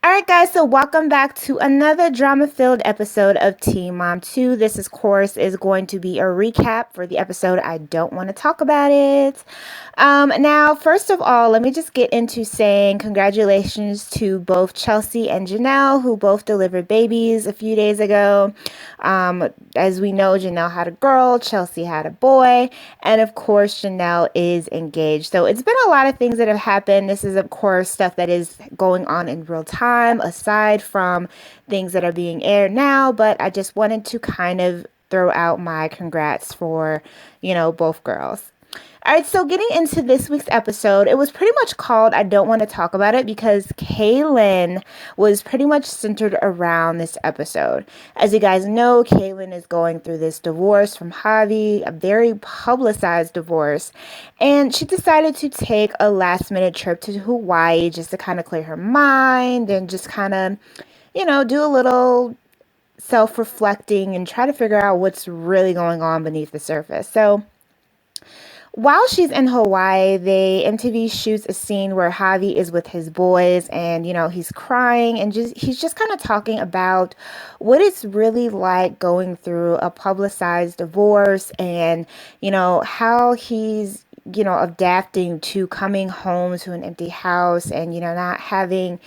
All right, guys, so welcome back to another drama-filled episode of Teen Mom 2. This, of course, is going to be a recap for the episode. I don't want to talk about it. Now, first of all, let me just get into saying congratulations to both Chelsea and Janelle, who both delivered babies a few days ago. As we know, Janelle had a girl, Chelsea had a boy, and of course, Janelle is engaged. So it's been a lot of things that have happened. This is, of course, stuff that is going on in real time, aside from things that are being aired now. But I just wanted to kind of throw out my congrats for, both girls. All right, so getting into this week's episode, it was pretty much called I Don't Want to Talk About It because Kailyn was pretty much centered around this episode. As you guys know, Kailyn is going through this divorce from Javi, a very publicized divorce, and she decided to take a last minute trip to Hawaii just to kind of clear her mind and just kind of, do a little self reflecting and try to figure out what's really going on beneath the surface. So, while she's in Hawaii, the MTV shoots a scene where Javi is with his boys and, he's crying and he's just kind of talking about what it's really like going through a publicized divorce and, how he's, adapting to coming home to an empty house and, not having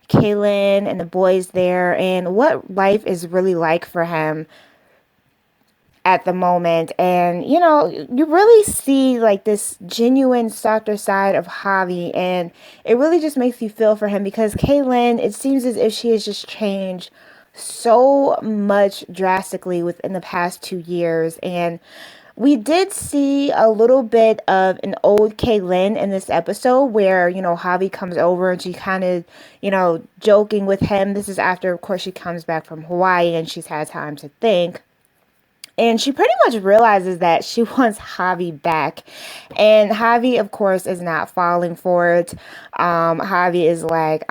Kailyn and the boys there and what life is really like for him at the moment. And you really see like this genuine softer side of Javi, and it really just makes you feel for him because Kailyn, it seems as if she has just changed so much drastically within the past 2 years. And we did see a little bit of an old Kailyn in this episode where, Javi comes over and she kind of, joking with him. This is after, of course, she comes back from Hawaii and she's had time to think. And she pretty much realizes that she wants Javi back. And Javi, of course, is not falling for it. Javi is like,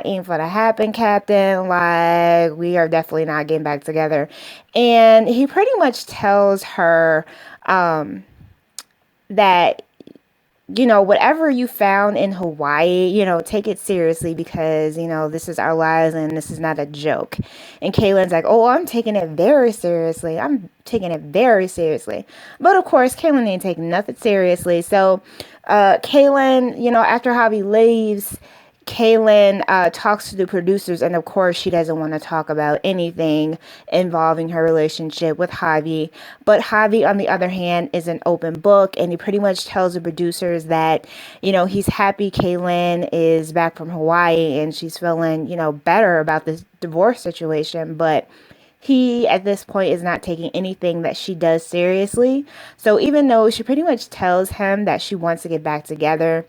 ain't for the happen, Captain. Like, we are definitely not getting back together. And he pretty much tells her that whatever you found in Hawaii, take it seriously because, this is our lives and this is not a joke. And Kailyn's like, oh, I'm taking it very seriously. I'm taking it very seriously. But of course, Kailyn ain't taking nothing seriously. So, Kailyn, after Javi leaves, Kailyn talks to the producers, and of course, she doesn't want to talk about anything involving her relationship with Javi. But Javi, on the other hand, is an open book, and he pretty much tells the producers that, he's happy Kailyn is back from Hawaii and she's feeling, better about this divorce situation. But he, at this point, is not taking anything that she does seriously. So even though she pretty much tells him that she wants to get back together,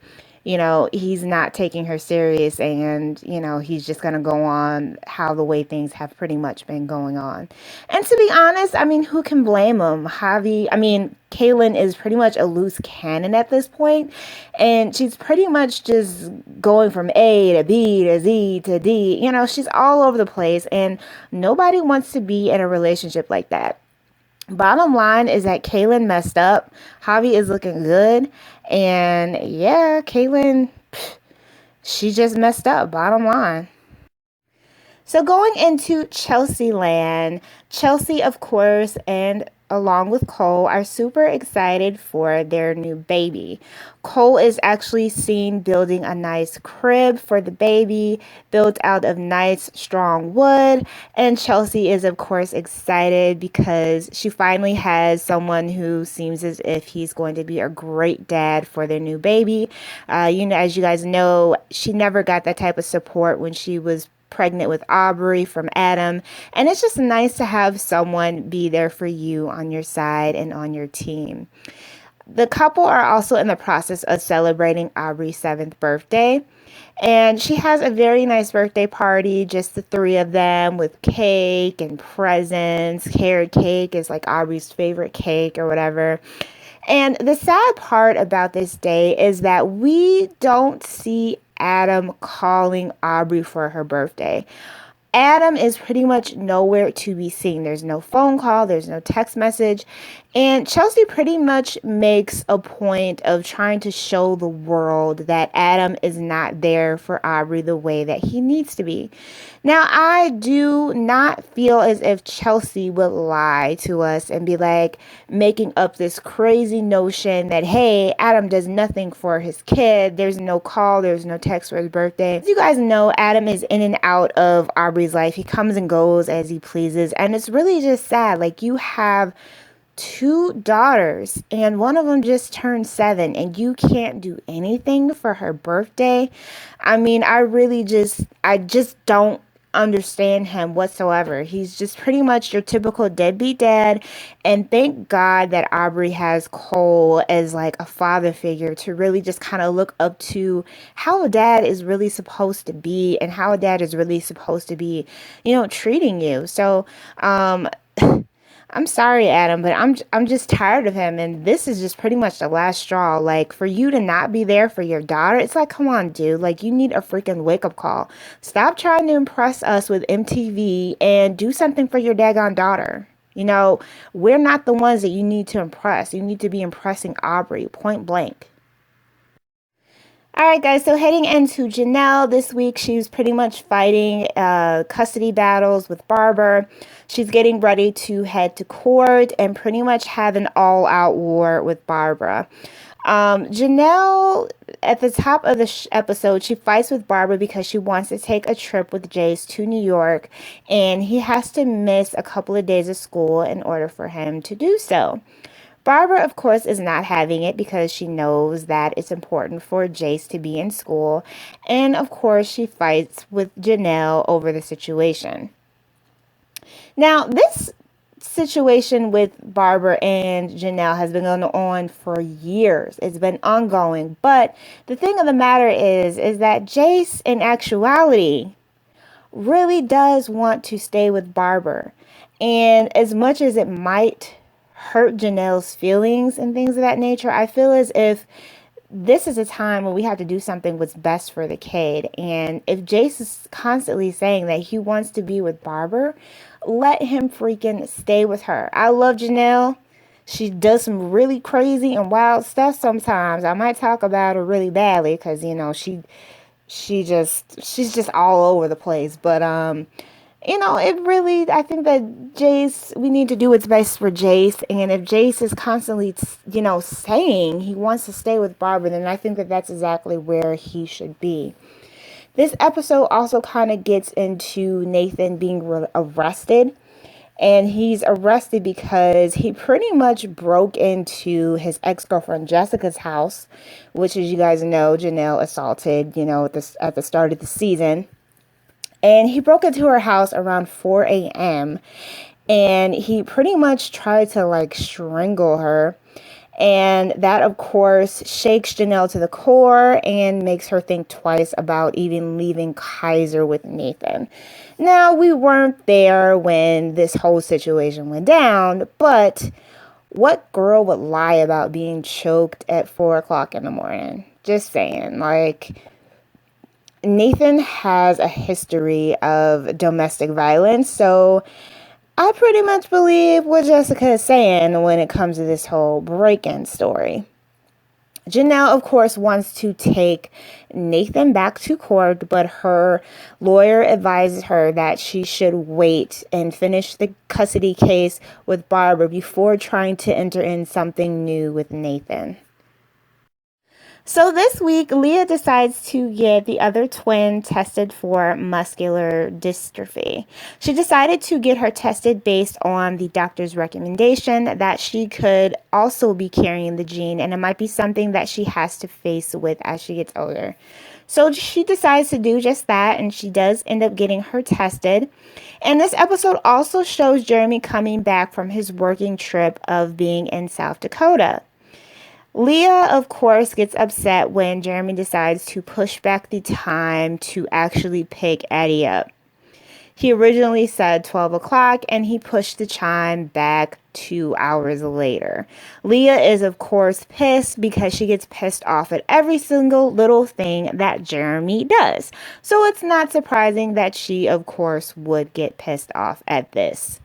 he's not taking her serious and, he's just going to go on how the way things have pretty much been going on. And to be honest, I mean, who can blame him? Kailyn is pretty much a loose cannon at this point, and she's pretty much just going from A to B to Z to D. She's all over the place, and nobody wants to be in a relationship like that. Bottom line is that Kailyn messed up. Javi is looking good. And yeah, Kailyn, she just messed up. Bottom line. So going into Chelsea land, Chelsea, of course, and along with Cole, are super excited for their new baby. Cole is actually seen building a nice crib for the baby, built out of nice, strong wood. And Chelsea is, of course, excited because she finally has someone who seems as if he's going to be a great dad for their new baby. As you guys know, she never got that type of support when she was pregnant with Aubrey from Adam, and it's just nice to have someone be there for you on your side and on your team. The couple are also in the process of celebrating Aubrey's 7th birthday, and she has a very nice birthday party, just the three of them with cake and presents. Carrot cake is like Aubrey's favorite cake or whatever. And the sad part about this day is that we don't see Adam calling Aubrey for her birthday. Adam is pretty much nowhere to be seen. There's no phone call, there's no text message. And Chelsea pretty much makes a point of trying to show the world that Adam is not there for Aubrey the way that he needs to be. Now, I do not feel as if Chelsea would lie to us and be like making up this crazy notion that, hey, Adam does nothing for his kid. There's no call, there's no text for his birthday. As you guys know, Adam is in and out of Aubrey's life. He comes and goes as he pleases. And it's really just sad. Like, you have two daughters and one of them just turned 7 and you can't do anything for her birthday. I mean, I just don't understand him whatsoever. He's just pretty much your typical deadbeat dad, and thank God that Aubrey has Cole as like a father figure to really just kind of look up to how a dad is really supposed to be and how a dad is really supposed to be, treating you. So I'm sorry, Adam, but I'm just tired of him, and this is just pretty much the last straw. Like, for you to not be there for your daughter, it's like, come on, dude. Like, you need a freaking wake-up call. Stop trying to impress us with MTV and do something for your daggone daughter. We're not the ones that you need to impress. You need to be impressing Aubrey, point blank. All right, guys, so heading into Janelle this week, she's pretty much fighting custody battles with Barbara. She's getting ready to head to court and pretty much have an all-out war with Barbara. Janelle, at the top of the episode, she fights with Barbara because she wants to take a trip with Jace to New York, and he has to miss a couple of days of school in order for him to do so. Barbara, of course, is not having it because she knows that it's important for Jace to be in school. And, of course, she fights with Janelle over the situation. Now, this situation with Barbara and Janelle has been going on for years. It's been ongoing. But the thing of the matter is that Jace, in actuality, really does want to stay with Barbara. And as much as it might hurt Janelle's feelings and things of that nature, I feel as if this is a time when we have to do something what's best for the kid. And if Jace is constantly saying that he wants to be with Barbara, let him freaking stay with her. I love Janelle. She does some really crazy and wild stuff sometimes. I might talk about her really badly because, she's just all over the place. But I think that Jace, we need to do what's best for Jace. And if Jace is constantly, saying he wants to stay with Barbara, then I think that that's exactly where he should be. This episode also kind of gets into Nathan being arrested. And he's arrested because he pretty much broke into his ex-girlfriend Jessica's house, which, as you guys know, Janelle assaulted, at the start of the season. And he broke into her house around 4 a.m. and he pretty much tried to strangle her. And that, of course, shakes Janelle to the core and makes her think twice about even leaving Kaiser with Nathan. Now, we weren't there when this whole situation went down, but what girl would lie about being choked at 4 o'clock in the morning? Just saying, Nathan has a history of domestic violence, so I pretty much believe what Jessica is saying when it comes to this whole break-in story. Janelle, of course, wants to take Nathan back to court, but her lawyer advises her that she should wait and finish the custody case with Barbara before trying to enter in something new with Nathan. So this week, Leah decides to get the other twin tested for muscular dystrophy. She decided to get her tested based on the doctor's recommendation that she could also be carrying the gene, and it might be something that she has to face with as she gets older. So she decides to do just that, and she does end up getting her tested. And this episode also shows Jeremy coming back from his working trip of being in South Dakota. Leah, of course, gets upset when Jeremy decides to push back the time to actually pick Eddie up. He originally said 12 o'clock, and he pushed the chime back 2 hours later. Leah is, of course, pissed because she gets pissed off at every single little thing that Jeremy does. So it's not surprising that she, of course, would get pissed off at this.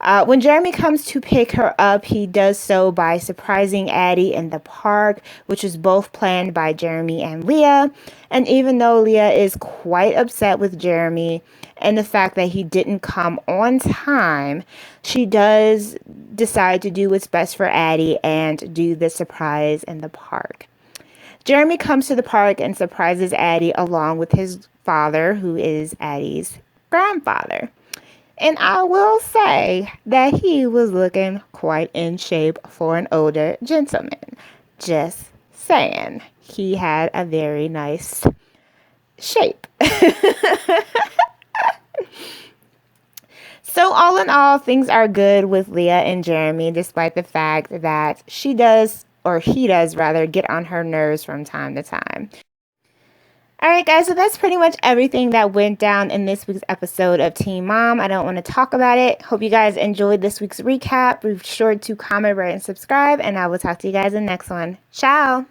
When Jeremy comes to pick her up, he does so by surprising Addie in the park, which was both planned by Jeremy and Leah. And even though Leah is quite upset with Jeremy and the fact that he didn't come on time, she does decide to do what's best for Addie and do the surprise in the park. Jeremy comes to the park and surprises Addie along with his father, who is Addie's grandfather. And I will say that he was looking quite in shape for an older gentleman. Just saying. He had a very nice shape. So all in all, things are good with Leah and Jeremy, despite the fact that he does rather, get on her nerves from time to time. Alright guys, so that's pretty much everything that went down in this week's episode of Teen Mom. I don't want to talk about it. Hope you guys enjoyed this week's recap. Be sure to comment, rate, and subscribe, and I will talk to you guys in the next one. Ciao!